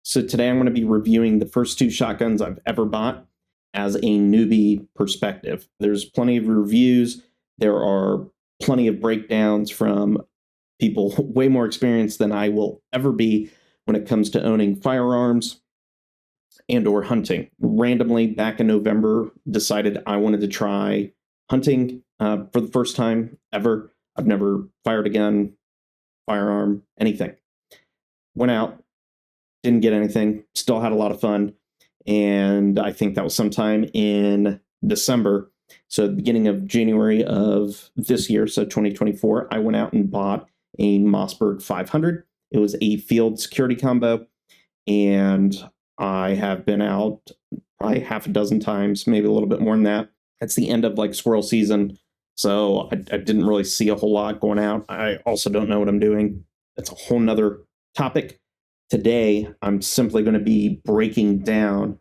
So today I'm going to be reviewing the first two shotguns I've ever bought as a newbie perspective. There's plenty of reviews. There are plenty of breakdowns from people way more experienced than I will ever be when it comes to owning firearms and or hunting. Randomly, back in November, decided I wanted to try hunting for the first time ever. I've never fired a gun, firearm, anything. Went out, didn't get anything, still had a lot of fun. And I think that was sometime in December. So the beginning of January of this year, so 2024, I went out and bought a Mossberg 500. It was a field security combo. And I have been out probably half a dozen times, maybe a little bit more than that. It's the end of like squirrel season. So I didn't really see a whole lot going out. I also don't know what I'm doing. That's a whole nother topic. Today, I'm simply going to be breaking down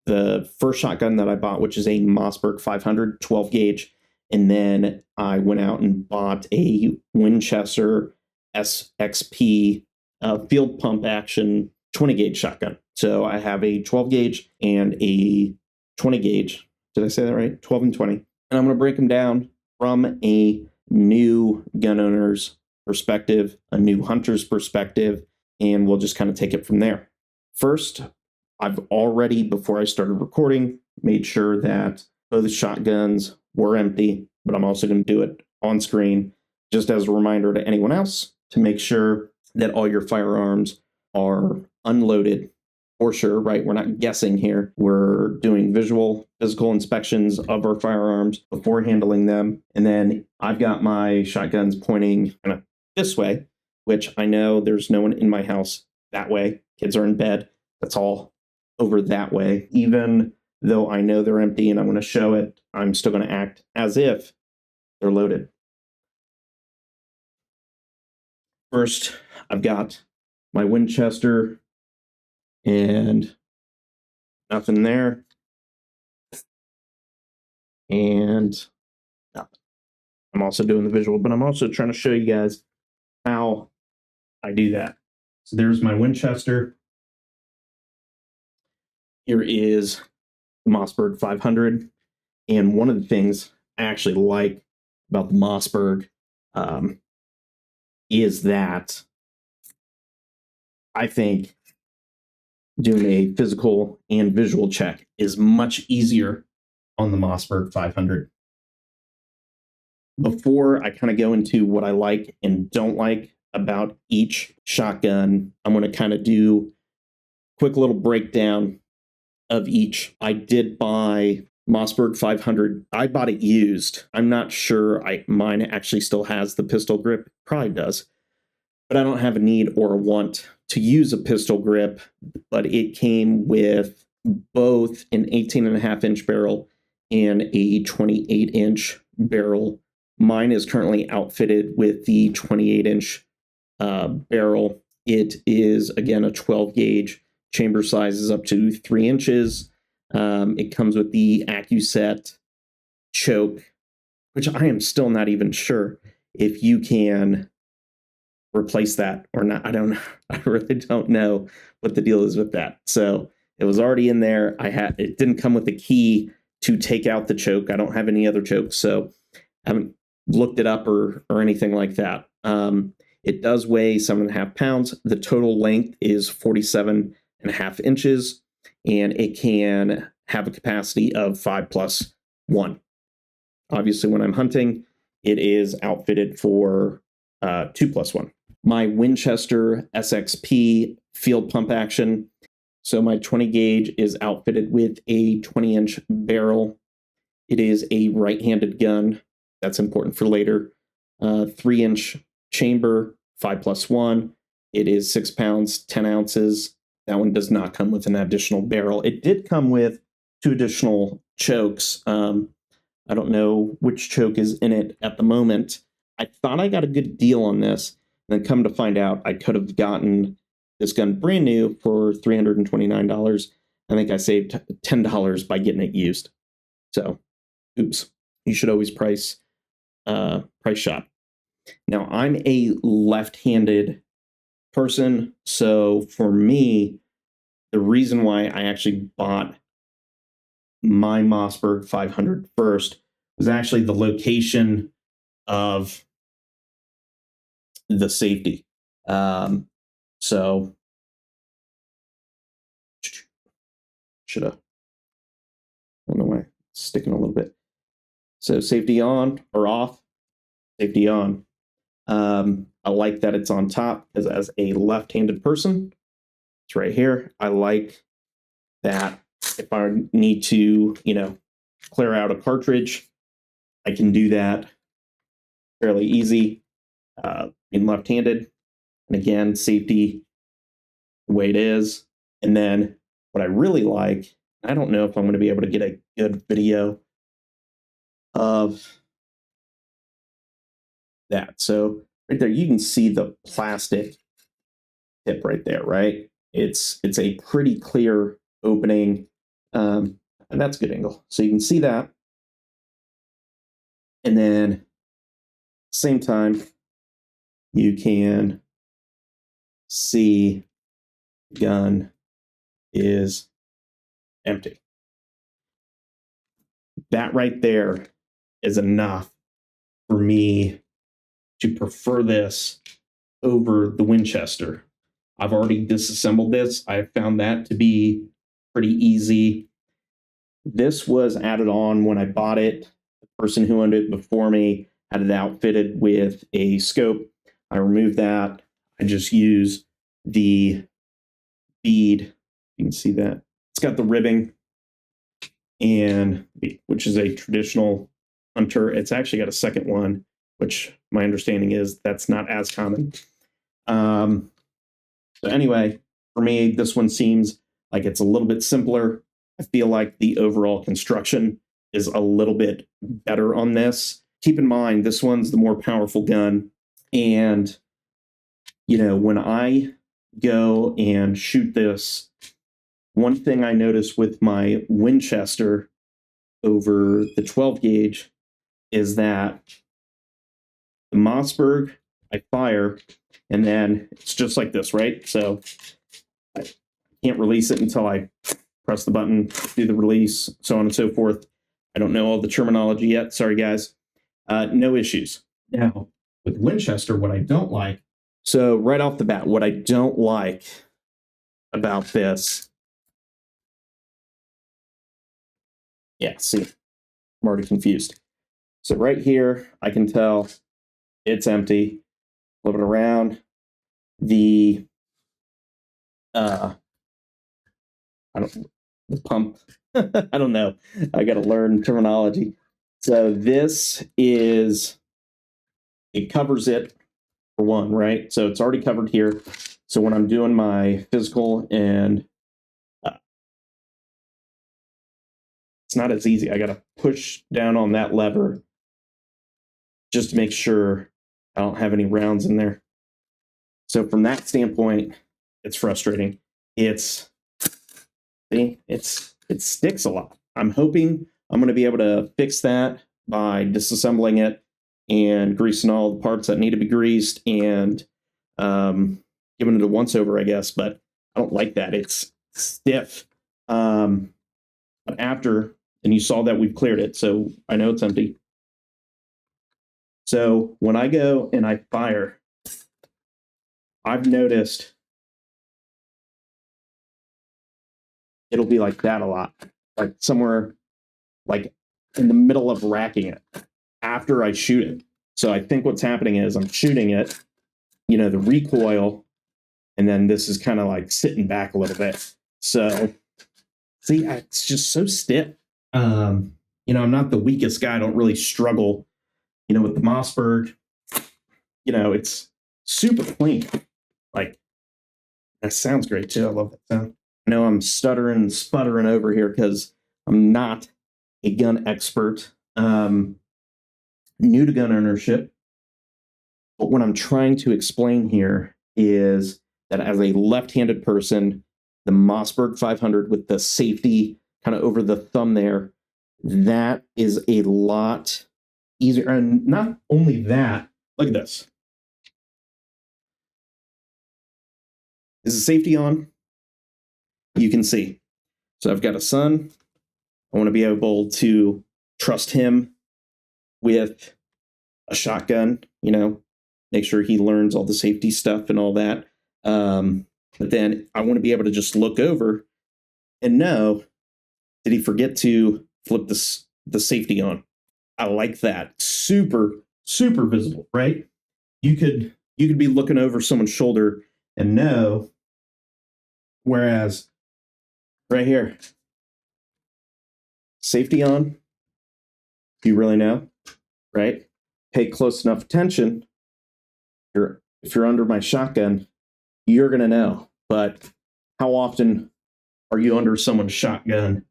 the first shotgun that I bought, which is a Mossberg 500 12 gauge. And then I went out and bought a Winchester SXP field pump action 20 gauge shotgun. So I have a 12 gauge and a 20 gauge. Did I say that right? 12 and 20. And I'm going to break them down from a new gun owner's perspective, a new hunter's perspective, and we'll just kind of take it from there. First, I've already, before I started recording, made sure that both shotguns were empty, but I'm also going to do it on screen just as a reminder to anyone else to make sure that all your firearms are unloaded for sure, right? We're not guessing here. We're doing visual, physical inspections of our firearms before handling them. And then I've got my shotguns pointing kind of this way, which I know there's no one in my house that way. Kids are in bed. That's all over that way. Even though I know they're empty and I'm going to show it, I'm still going to act as if they're loaded. First, I've got my Winchester and nothing there. And nothing. I'm also doing the visual, but I'm also trying to show you guys how I do that. So there's my Winchester. Here is the Mossberg 500. And one of the things I actually like about the Mossberg is that I think doing a physical and visual check is much easier on the Mossberg 500. Before I kind of go into what I like and don't like about each shotgun, I'm going to kind of do a quick little breakdown of each. I did buy Mossberg 500. I bought it used. I'm not sure mine actually still has the pistol grip. Probably does. But I don't have a need or a want to use a pistol grip. But it came with both an 18.5-inch barrel and a 28-inch barrel. Mine is currently outfitted with the 28-inch barrel. It is, again, a 12 gauge. Chamber size is up to 3 inches. It comes with the AccuSet choke, which I am still not even sure if you can replace that or not. I really don't know what the deal is with that. So it was already in there. It didn't come with a key to take out the choke. I don't have any other chokes, so I haven't looked it up or anything like that. It does weigh 7.5 pounds. The total length is 47.5 inches, and it can have a capacity of 5+1. Obviously, when I'm hunting, it is outfitted for 2+1. My Winchester SXP field pump action. So my 20 gauge is outfitted with a 20-inch barrel. It is a right-handed gun. That's important for later. 3-inch chamber, 5+1. It is 6 pounds, 10 ounces. That one does not come with an additional barrel. It did come with 2 additional chokes. I don't know which choke is in it at the moment. I thought I got a good deal on this, and then come to find out I could have gotten this gun brand new for $329. I think I saved $10 by getting it used. So, oops. You should always price shop. Now, I'm a left-handed person, so for me, the reason why I actually bought my Mossberg 500 first was actually the location of the safety. So should have, I don't know why it's sticking a little bit. So safety on or off, safety on. I like that it's on top because as a left-handed person, it's right here. I like that if I need to, clear out a cartridge, I can do that fairly easy in left-handed. And again, safety the way it is. And then what I really like, I don't know if I'm going to be able to get a good video of that. So right there, you can see the plastic tip right there, right? It's a pretty clear opening, and that's a good angle. So you can see that. And then same time, you can see the gun is empty. That right there is enough for me to prefer this over the Winchester. I've already disassembled this. I found that to be pretty easy. This was added on when I bought it. The person who owned it before me had it outfitted with a scope. I removed that. I just use the bead. You can see that. It's got the ribbing, and which is a traditional hunter. It's actually got a second one, which my understanding is that's not as common. So anyway, for me, this one seems like it's a little bit simpler. I feel like the overall construction is a little bit better on this. Keep in mind, this one's the more powerful gun. And, when I go and shoot this, one thing I noticed with my Winchester over the 12 gauge is that the Mossberg, I fire, and then it's just like this, right? So I can't release it until I press the button, do the release, so on and so forth. I don't know all the terminology yet. Sorry, guys. No issues. Now, with Winchester, what I don't like, so right off the bat, what I don't like about this, see, I'm already confused. So right here, I can tell it's empty. Flip it around. The pump. I don't know. I got to learn terminology. So this is, it covers it for one, right? So it's already covered here. So when I'm doing my physical and it's not as easy. I got to push down on that lever just to make sure I don't have any rounds in there. So from that standpoint, it's frustrating. It sticks a lot. I'm hoping I'm going to be able to fix that by disassembling it and greasing all the parts that need to be greased and giving it a once over, I guess. But I don't like that. It's stiff. But after, and you saw that we've cleared it, so I know it's empty. So when I go and I fire, I've noticed it'll be like that a lot, like somewhere like in the middle of racking it after I shoot it. So I think what's happening is I'm shooting it, the recoil, and then this is kind of like sitting back a little bit. So see, it's just so stiff. I'm not the weakest guy. I don't really struggle, with the Mossberg. It's super clean. Like, that sounds great too. I love that sound. I know I'm stuttering and sputtering over here because I'm not a gun expert. New to gun ownership. But what I'm trying to explain here is that as a left-handed person, the Mossberg 500 with the safety kind of over the thumb there, that is a lot easier. And not only that, look at this. Is the safety on? you can see. So I've got a son. I want to be able to trust him with a shotgun, make sure he learns all the safety stuff and all that. But then I want to be able to just look over and know, did he forget to flip the safety on? I like that. Super, super visible, right? You could be looking over someone's shoulder and know, whereas right here, safety on, you really know, right? Pay close enough attention. If you're under my shotgun, you're going to know. But how often are you under someone's shotgun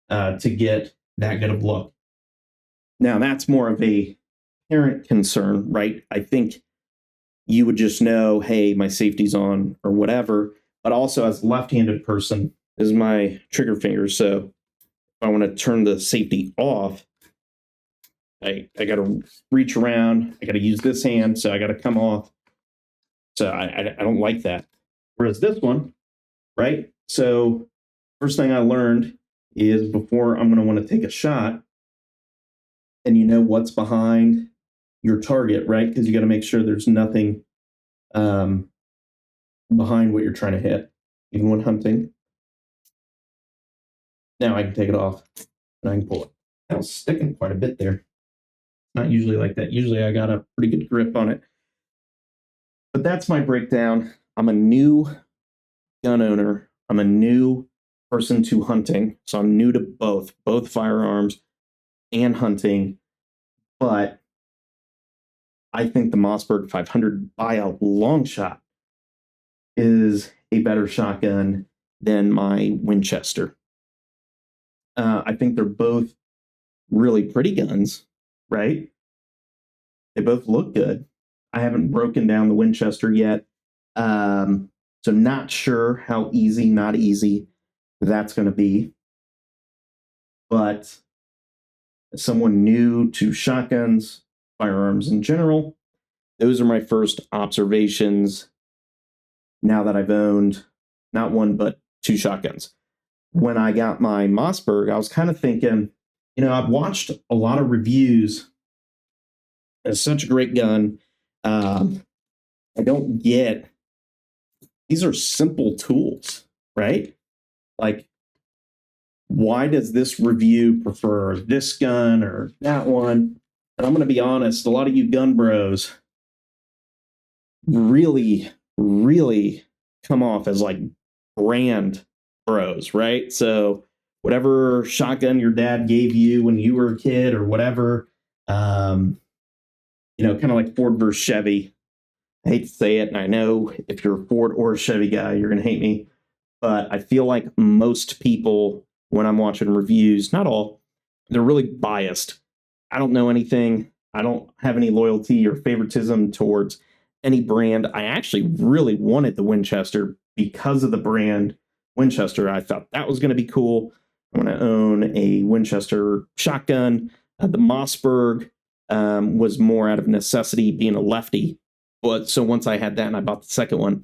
to get that good of look? Now, that's more of a parent concern, right? I think you would just know, hey, my safety's on or whatever. But also, as a left-handed person, this is my trigger finger. So if I want to turn the safety off, I got to reach around. I got to use this hand. So I got to come off. So I don't like that. Whereas this one, right? So first thing I learned is before I'm going to want to take a shot, and you know what's behind your target, right? Because you got to make sure there's nothing behind what you're trying to hit, even when hunting. Now I can take it off and I can pull it. That was sticking quite a bit there. Not usually like that. Usually I got a pretty good grip on it. But that's my breakdown. I'm a new gun owner. I'm a new person to hunting. So I'm new to both firearms and hunting. But I think the Mossberg 500 by a long shot is a better shotgun than my Winchester. I think they're both really pretty guns, right? They both look good. I haven't broken down the Winchester yet. So not sure how easy, not easy that's going to be. But as someone new to shotguns, firearms in general, those are my first observations now that I've owned not one, but two shotguns. When I got my Mossberg, I was kind of thinking, I've watched a lot of reviews. It's such a great gun. I don't get, these are simple tools, right? Like, why does this review prefer this gun or that one? And I'm going to be honest, a lot of you gun bros really, really come off as like brand bros, right? So whatever shotgun your dad gave you when you were a kid or whatever, kind of like Ford versus Chevy. I hate to say it, and I know if you're a Ford or a Chevy guy, you're going to hate me. But I feel like most people, when I'm watching reviews, not all, they're really biased. I don't know anything. I don't have any loyalty or favoritism towards any brand. I actually really wanted the Winchester because of the brand Winchester. I thought that was going to be cool. I want to own a Winchester shotgun. The Mossberg was more out of necessity, being a lefty. But so once I had that and I bought the second one,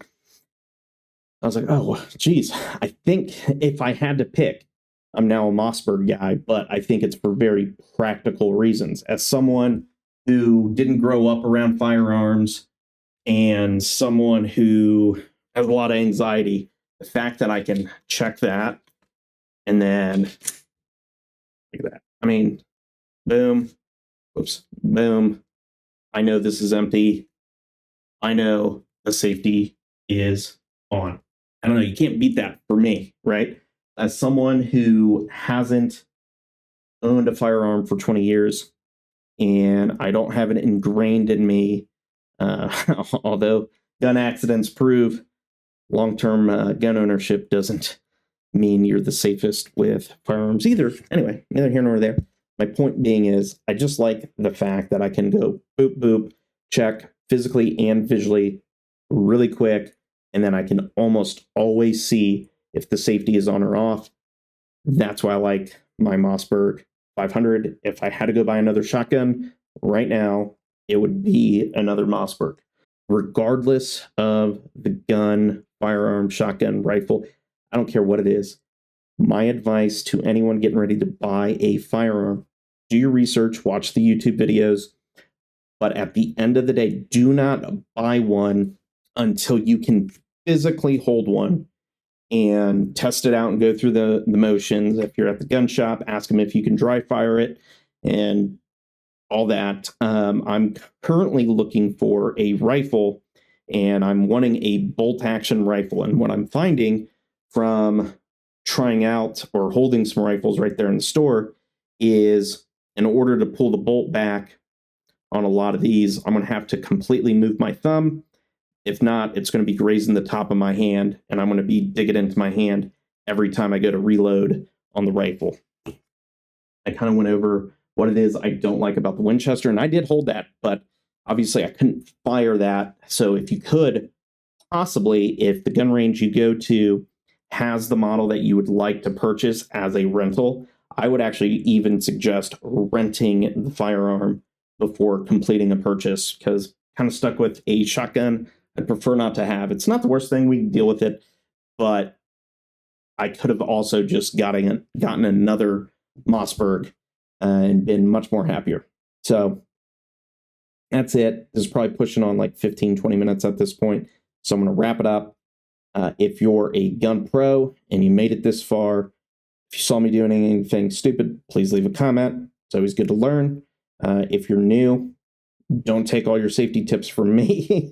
I was like, oh, geez, I think if I had to pick, I'm now a Mossberg guy, but I think it's for very practical reasons. As someone who didn't grow up around firearms and someone who has a lot of anxiety, the fact that I can check that and then look at that. I mean, boom, whoops, boom. I know this is empty. I know the safety is on. I don't know. You can't beat that for me, right? As someone who hasn't owned a firearm for 20 years and I don't have it ingrained in me, although gun accidents prove long-term gun ownership doesn't mean you're the safest with firearms either. Anyway, neither here nor there. My point being is I just like the fact that I can go boop, boop, check physically and visually really quick, and then I can almost always see if the safety is on or off. That's why I like my Mossberg 500. If I had to go buy another shotgun right now, it would be another Mossberg. Regardless of the gun, firearm, shotgun, rifle, I don't care what it is. My advice to anyone getting ready to buy a firearm, do your research, watch the YouTube videos, but at the end of the day, do not buy one until you can physically hold one and test it out and go through the motions. If you're at the gun shop, ask them if you can dry fire it and all that. I'm currently looking for a rifle, and I'm wanting a bolt action rifle. And what I'm finding from trying out or holding some rifles right there in the store is, in order to pull the bolt back on a lot of these, I'm going to have to completely move my thumb. If not, it's going to be grazing the top of my hand, and I'm going to be digging into my hand every time I go to reload on the rifle. I kind of went over what it is I don't like about the Winchester, and I did hold that, but obviously I couldn't fire that. So if you could, possibly, if the gun range you go to has the model that you would like to purchase as a rental, I would actually even suggest renting the firearm before completing a purchase, because kind of stuck with a shotgun I'd prefer not to have. It's not the worst thing, we can deal with it, but I could have also just gotten another Mossberg and been much more happier. So that's it. This is probably pushing on like 15, 20 minutes at this point. So I'm going to wrap it up. If you're a gun pro and you made it this far, if you saw me doing anything stupid, please leave a comment. It's always good to learn. If you're new, don't take all your safety tips from me.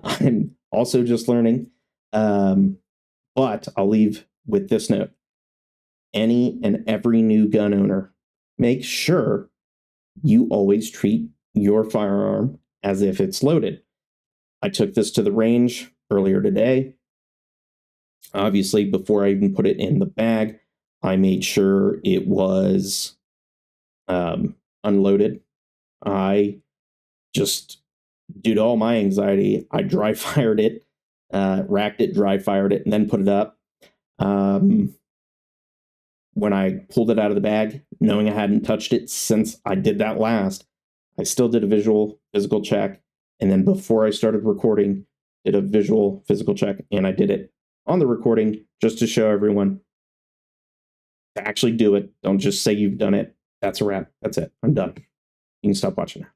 I'm also just learning. But I'll leave with this note. Any and every new gun owner, make sure you always treat your firearm as if it's loaded. I took this to the range earlier today. Obviously, before I even put it in the bag, I made sure it was unloaded. I just, due to all my anxiety, I dry fired it, racked it, dry fired it, and then put it up. When I pulled it out of the bag, knowing I hadn't touched it since I did that last, I still did a visual physical check. And then before I started recording, did a visual physical check, and I did it on the recording just to show everyone to actually do it. Don't just say you've done it. That's a wrap. That's it. I'm done. You can stop watching now.